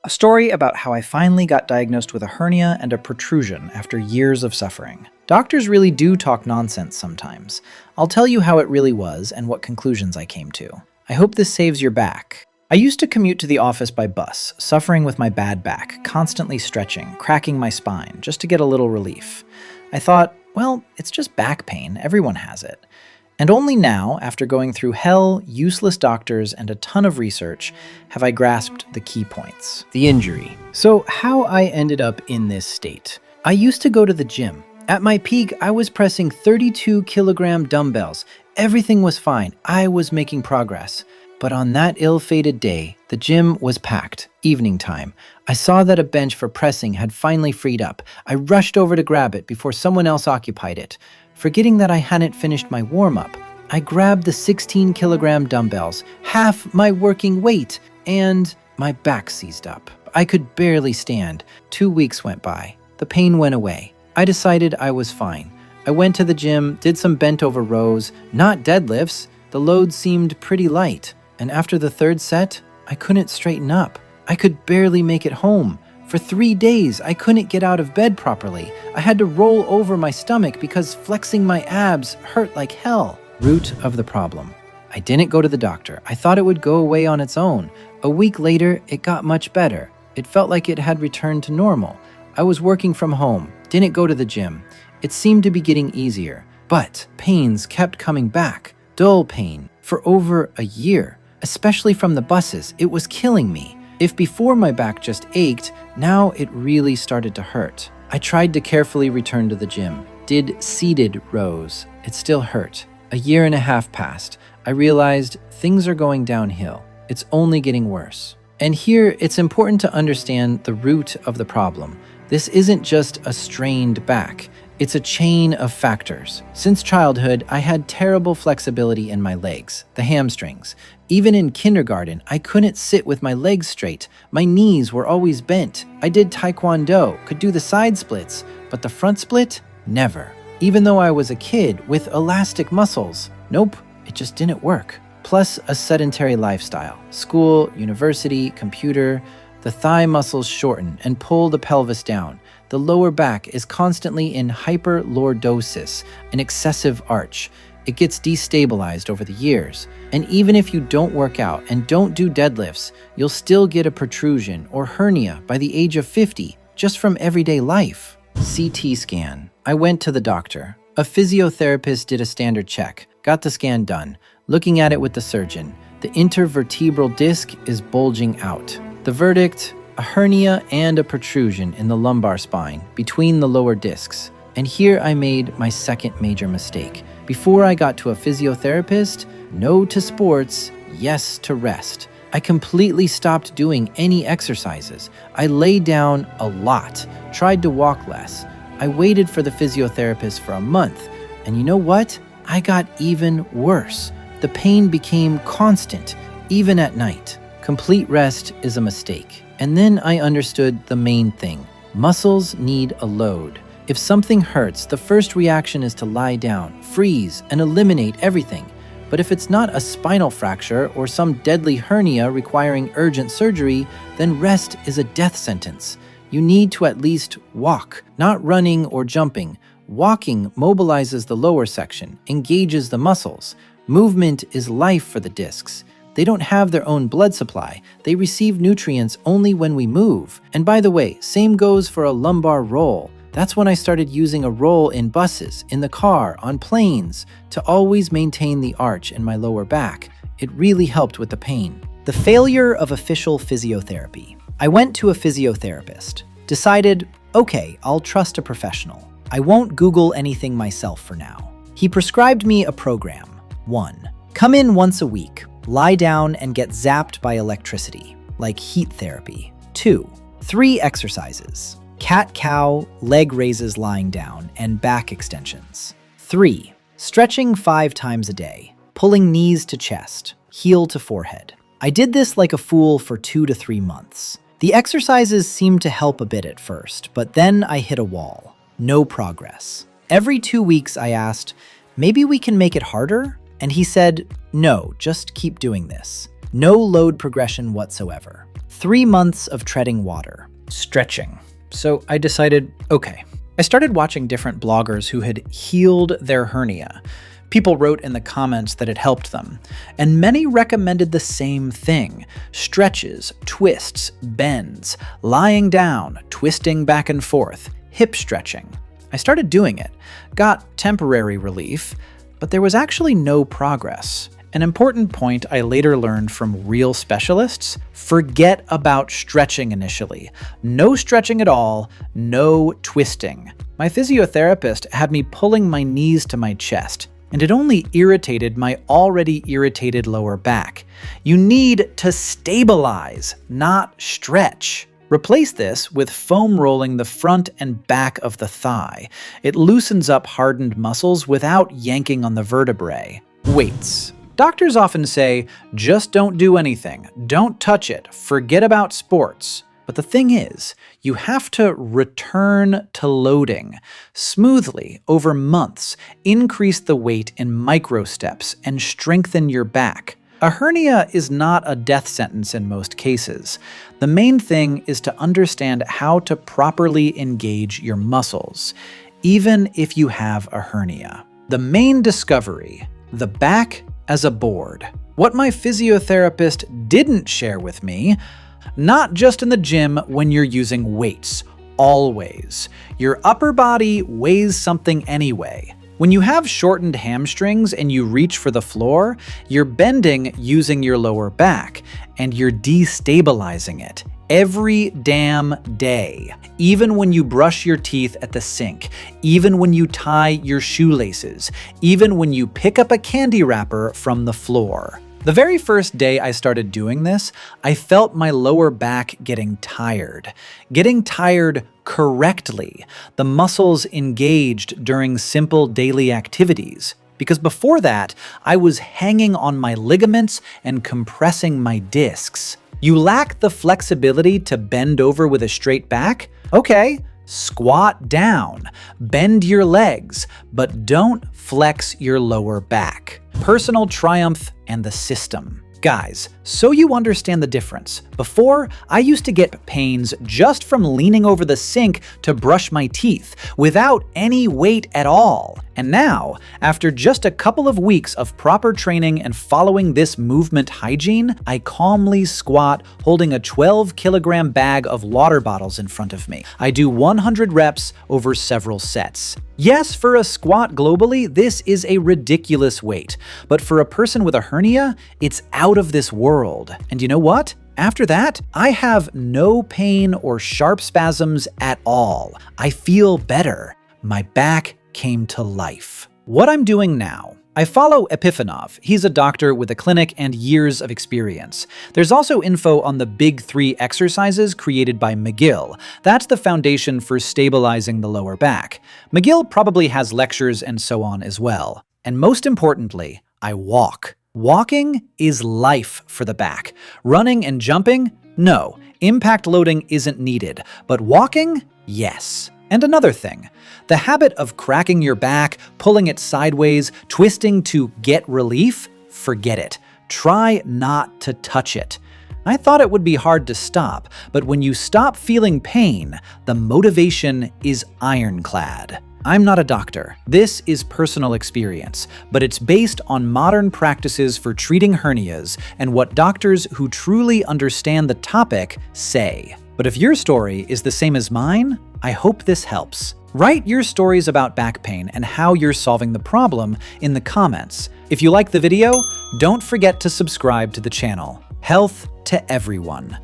A story about how I finally got diagnosed with a hernia and a protrusion after years of suffering. Doctors really do talk nonsense sometimes. I'll tell you how it really was and what conclusions I came to. I hope this saves your back. I used to commute to the office by bus, suffering with my bad back, constantly stretching, cracking my spine, just to get a little relief. I thought, well, it's just back pain, everyone has it. And only now, after going through hell, useless doctors, and a ton of research, have I grasped the key points. The injury. So how I ended up in this state. I used to go to the gym. At my peak, I was pressing 32-kilogram dumbbells. Everything was fine. I was making progress. But on that ill-fated day, the gym was packed, evening time. I saw that a bench for pressing had finally freed up. I rushed over to grab it before someone else occupied it. Forgetting that I hadn't finished my warm-up, I grabbed the 16-kilogram dumbbells, half my working weight, and my back seized up. I could barely stand. 2 weeks went by. The pain went away. I decided I was fine. I went to the gym, did some bent-over rows, not deadlifts. The load seemed pretty light. And after the third set, I couldn't straighten up. I could barely make it home. For 3 days, I couldn't get out of bed properly. I had to roll over my stomach because flexing my abs hurt like hell. Root of the problem. I didn't go to the doctor. I thought it would go away on its own. A week later, it got much better. It felt like it had returned to normal. I was working from home, didn't go to the gym. It seemed to be getting easier. But pains kept coming back. Dull pain for over a year. Especially from the buses, it was killing me. If before my back just ached, now it really started to hurt. I tried to carefully return to the gym, did seated rows. It still hurt. A year and a half passed. I realized things are going downhill. It's only getting worse. And here, it's important to understand the root of the problem. This isn't just a strained back. It's a chain of factors. Since childhood, I had terrible flexibility in my legs, the hamstrings. Even in kindergarten, I couldn't sit with my legs straight. My knees were always bent. I did taekwondo, could do the side splits, but the front split, never. Even though I was a kid with elastic muscles, nope, it just didn't work. Plus a sedentary lifestyle, school, university, computer. The thigh muscles shorten and pull the pelvis down. The lower back is constantly in hyperlordosis, an excessive arch. It gets destabilized over the years. And even if you don't work out and don't do deadlifts, you'll still get a protrusion or hernia by the age of 50, just from everyday life. CT scan. I went to the doctor. A physiotherapist did a standard check, got the scan done. Looking at it with the surgeon, the intervertebral disc is bulging out. The verdict, a hernia and a protrusion in the lumbar spine between the lower discs. And here I made my second major mistake. Before I got to a physiotherapist, no to sports, yes to rest. I completely stopped doing any exercises. I lay down a lot, tried to walk less. I waited for the physiotherapist for a month. And you know what? I got even worse. The pain became constant, even at night. Complete rest is a mistake. And then I understood the main thing. Muscles need a load. If something hurts, the first reaction is to lie down, freeze, and eliminate everything. But if it's not a spinal fracture or some deadly hernia requiring urgent surgery, then rest is a death sentence. You need to at least walk, not running or jumping. Walking mobilizes the lower section, engages the muscles. Movement is life for the discs. They don't have their own blood supply. They receive nutrients only when we move. And by the way, same goes for a lumbar roll. That's when I started using a roll in buses, in the car, on planes, to always maintain the arch in my lower back. It really helped with the pain. The failure of official physiotherapy. I went to a physiotherapist. Decided, okay, I'll trust a professional. I won't Google anything myself for now. He prescribed me a program. 1. Come in once a week. Lie down and get zapped by electricity, like heat therapy. 2. 3 exercises. Cat-cow, leg raises lying down, and back extensions. 3. Stretching 5 times a day, pulling knees to chest, heel to forehead. I did this like a fool for 2 to 3 months. The exercises seemed to help a bit at first, but then I hit a wall. No progress. Every 2 weeks I asked, maybe we can make it harder? And he said, no, just keep doing this. No load progression whatsoever. 3 months of treading water, stretching. So I decided, okay. I started watching different bloggers who had healed their hernia. People wrote in the comments that it helped them, and many recommended the same thing: stretches, twists, bends, lying down, twisting back and forth, hip stretching. I started doing it, got temporary relief, but there was actually no progress. An important point I later learned from real specialists: forget about stretching initially. No stretching at all, no twisting. My physiotherapist had me pulling my knees to my chest, and it only irritated my already irritated lower back. You need to stabilize, not stretch. Replace this with foam rolling the front and back of the thigh. It loosens up hardened muscles without yanking on the vertebrae. Weights. Doctors often say, just don't do anything, don't touch it, forget about sports. But the thing is, you have to return to loading smoothly over months, increase the weight in micro steps, and strengthen your back. A hernia is not a death sentence in most cases. The main thing is to understand how to properly engage your muscles, even if you have a hernia. The main discovery: the back as a board. What my physiotherapist didn't share with me: not just in the gym when you're using weights, always. Your upper body weighs something anyway. When you have shortened hamstrings and you reach for the floor, you're bending using your lower back, and you're destabilizing it every damn day. Even when you brush your teeth at the sink, even when you tie your shoelaces, even when you pick up a candy wrapper from the floor. The very first day I started doing this, I felt my lower back getting tired correctly, the muscles engaged during simple daily activities. Because before that, I was hanging on my ligaments and compressing my discs. You lack the flexibility to bend over with a straight back? Okay, squat down, bend your legs, but don't flex your lower back. Personal triumph and the system. Guys, so you understand the difference. Before, I used to get pains just from leaning over the sink to brush my teeth, without any weight at all. And now, after just a couple of weeks of proper training and following this movement hygiene, I calmly squat holding a 12-kilogram bag of water bottles in front of me. I do 100 reps over several sets. Yes, for a squat globally, this is a ridiculous weight, but for a person with a hernia, it's out of this world. And you know what? After that, I have no pain or sharp spasms at all. I feel better. My back came to life. What I'm doing now: I follow Epifanov. He's a doctor with a clinic and years of experience. There's also info on the Big 3 exercises created by McGill. That's the foundation for stabilizing the lower back. McGill probably has lectures and so on as well. And most importantly, I walk. Walking is life for the back. Running and jumping? No. Impact loading isn't needed. But walking? Yes. And another thing, the habit of cracking your back, pulling it sideways, twisting to get relief? Forget it. Try not to touch it. I thought it would be hard to stop, but when you stop feeling pain, the motivation is ironclad. I'm not a doctor. This is personal experience, but it's based on modern practices for treating hernias and what doctors who truly understand the topic say. But if your story is the same as mine, I hope this helps. Write your stories about back pain and how you're solving the problem in the comments. If you like the video, don't forget to subscribe to the channel. Health to everyone.